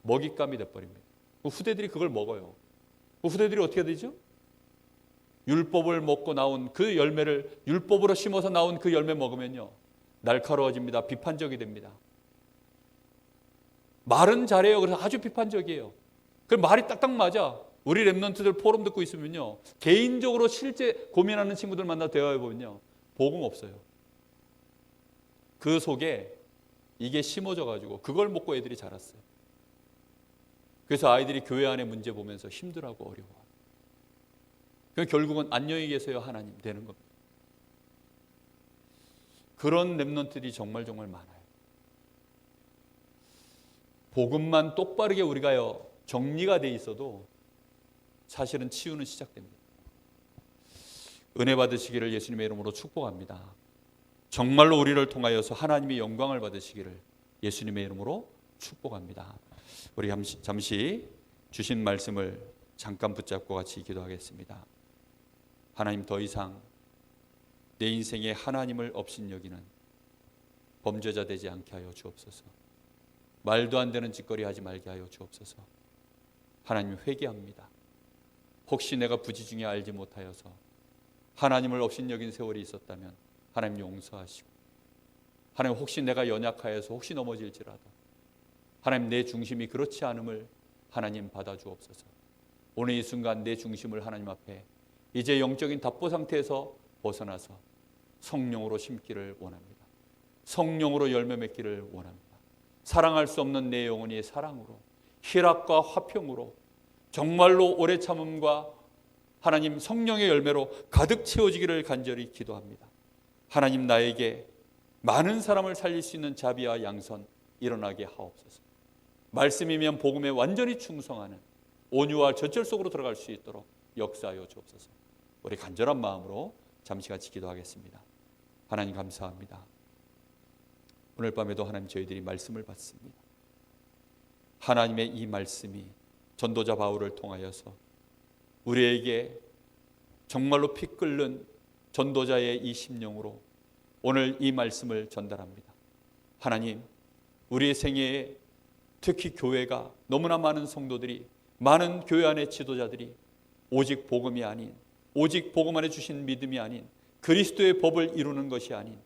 먹잇감이 돼버립니다. 후대들이 그걸 먹어요. 후대들이 어떻게 되죠? 율법을 먹고 나온 그 열매를 율법으로 심어서 나온 그 열매 먹으면요 날카로워집니다. 비판적이 됩니다. 말은 잘해요. 그래서 아주 비판적이에요. 그 말이 딱딱 맞아. 우리 랩런트들 포럼 듣고 있으면요 개인적으로 실제 고민하는 친구들 만나 대화해보면요 복음 없어요. 그 속에 이게 심어져 가지고 그걸 먹고 애들이 자랐어요. 그래서 아이들이 교회 안에 문제 보면서 힘들어하고 어려워요. 결국은 안녕히 계세요 하나님 되는 겁니다. 그런 랩런트들이 정말 많아요. 복음만 똑바르게 우리가요 정리가 돼 있어도 사실은 치유는 시작됩니다. 은혜 받으시기를 예수님의 이름으로 축복합니다. 정말로 우리를 통하여서 하나님의 영광을 받으시기를 예수님의 이름으로 축복합니다. 우리 잠시 주신 말씀을 잠깐 붙잡고 같이 기도하겠습니다. 하나님, 더 이상 내 인생에 하나님을 업신여기는 범죄자 되지 않게 하여 주옵소서. 말도 안 되는 짓거리 하지 말게 하여 주옵소서. 하나님, 회개합니다. 혹시 내가 부지 중에 알지 못하여서 하나님을 업신여긴 세월이 있었다면 하나님 용서하시고, 하나님 혹시 내가 연약하여서 혹시 넘어질지라도 하나님 내 중심이 그렇지 않음을 하나님 받아 주옵소서. 오늘 이 순간 내 중심을 하나님 앞에 이제 영적인 답보 상태에서 벗어나서 성령으로 심기를 원합니다. 성령으로 열매 맺기를 원합니다. 사랑할 수 없는 내 영혼이 사랑으로, 희락과 화평으로, 정말로 오래 참음과 하나님 성령의 열매로 가득 채워지기를 간절히 기도합니다. 하나님, 나에게 많은 사람을 살릴 수 있는 자비와 양선 일어나게 하옵소서. 말씀이면 복음에 완전히 충성하는 온유와 전철 속으로 들어갈 수 있도록 역사하여 주옵소서. 우리 간절한 마음으로 잠시 같이 기도하겠습니다. 하나님, 감사합니다. 오늘 밤에도 하나님, 저희들이 말씀을 받습니다. 하나님의 이 말씀이 전도자 바울을 통하여서 우리에게 정말로 피 끓는 전도자의 이 심령으로 오늘 이 말씀을 전달합니다. 하나님, 우리의 생애에 특히 교회가 너무나 많은 성도들이, 많은 교회 안의 지도자들이 오직 복음이 아닌, 오직 복음 안에 주신 믿음이 아닌 그리스도의 법을 이루는 것이 아닌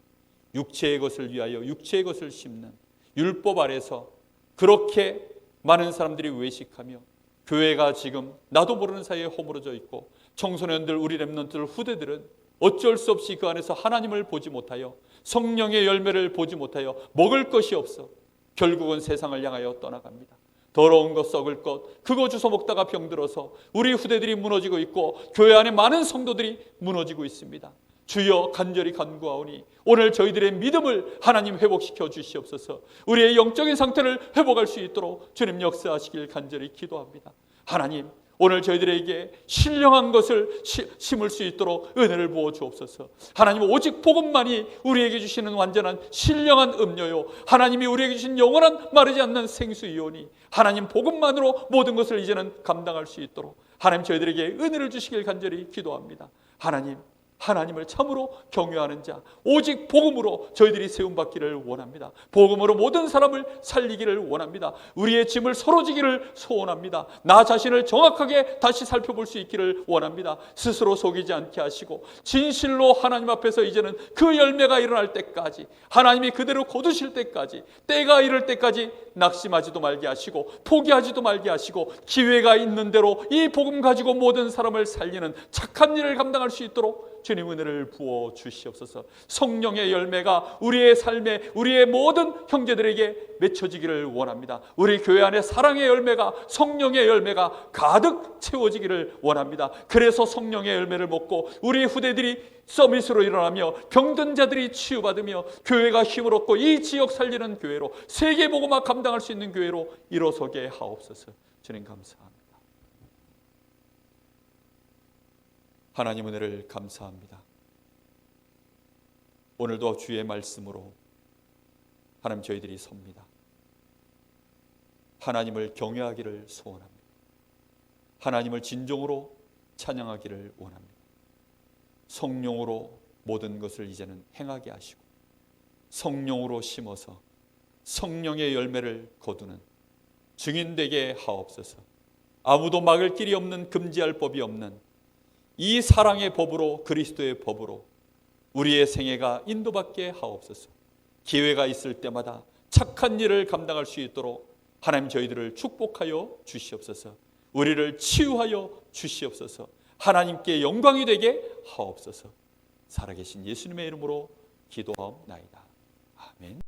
육체의 것을 위하여 육체의 것을 심는 율법 아래서 그렇게 많은 사람들이 외식하며 교회가 지금 나도 모르는 사이에 허물어져 있고, 청소년들, 우리 렘넌트들, 후대들은 어쩔 수 없이 그 안에서 하나님을 보지 못하여 성령의 열매를 보지 못하여 먹을 것이 없어 결국은 세상을 향하여 떠나갑니다. 더러운 것, 썩을 것, 그거 주워 먹다가 병들어서 우리 후대들이 무너지고 있고 교회 안에 많은 성도들이 무너지고 있습니다. 주여, 간절히 간구하오니 오늘 저희들의 믿음을 하나님 회복시켜 주시옵소서. 우리의 영적인 상태를 회복할 수 있도록 주님 역사하시길 간절히 기도합니다. 하나님, 오늘 저희들에게 신령한 것을 심을 수 있도록 은혜를 부어 주옵소서. 하나님, 오직 복음만이 우리에게 주시는 완전한 신령한 음료요, 하나님이 우리에게 주신 영원한 마르지 않는 생수이오니 하나님 복음만으로 모든 것을 이제는 감당할 수 있도록 하나님 저희들에게 은혜를 주시길 간절히 기도합니다. 하나님, 하나님을 참으로 경외하는 자, 오직 복음으로 저희들이 세움받기를 원합니다. 복음으로 모든 사람을 살리기를 원합니다. 우리의 짐을 서로 지기를 소원합니다. 나 자신을 정확하게 다시 살펴볼 수 있기를 원합니다. 스스로 속이지 않게 하시고 진실로 하나님 앞에서 이제는 그 열매가 일어날 때까지, 하나님이 그대로 거두실 때까지, 때가 이를 때까지 낙심하지도 말게 하시고 포기하지도 말게 하시고 기회가 있는 대로 이 복음 가지고 모든 사람을 살리는 착한 일을 감당할 수 있도록 주님 은혜를 부어 주시옵소서. 성령의 열매가 우리의 삶에, 우리의 모든 형제들에게 맺혀지기를 원합니다. 우리 교회 안에 사랑의 열매가, 성령의 열매가 가득 채워지기를 원합니다. 그래서 성령의 열매를 먹고 우리 후대들이 서밋으로 일어나며 병든 자들이 치유받으며 교회가 힘을 얻고 이 지역 살리는 교회로, 세계 복음화 감당할 수 있는 교회로 일어서게 하옵소서. 주님 감사합니다. 하나님 은혜를 감사합니다. 오늘도 주의 말씀으로 하나님 저희들이 섭니다. 하나님을 경외하기를 소원합니다. 하나님을 진정으로 찬양하기를 원합니다. 성령으로 모든 것을 이제는 행하게 하시고 성령으로 심어서 성령의 열매를 거두는 증인 되게 하옵소서. 아무도 막을 길이 없는, 금지할 법이 없는 이 사랑의 법으로, 그리스도의 법으로 우리의 생애가 인도받게 하옵소서. 기회가 있을 때마다 착한 일을 감당할 수 있도록 하나님 저희들을 축복하여 주시옵소서. 우리를 치유하여 주시옵소서. 하나님께 영광이 되게 하옵소서. 살아계신 예수님의 이름으로 기도하옵나이다. 아멘.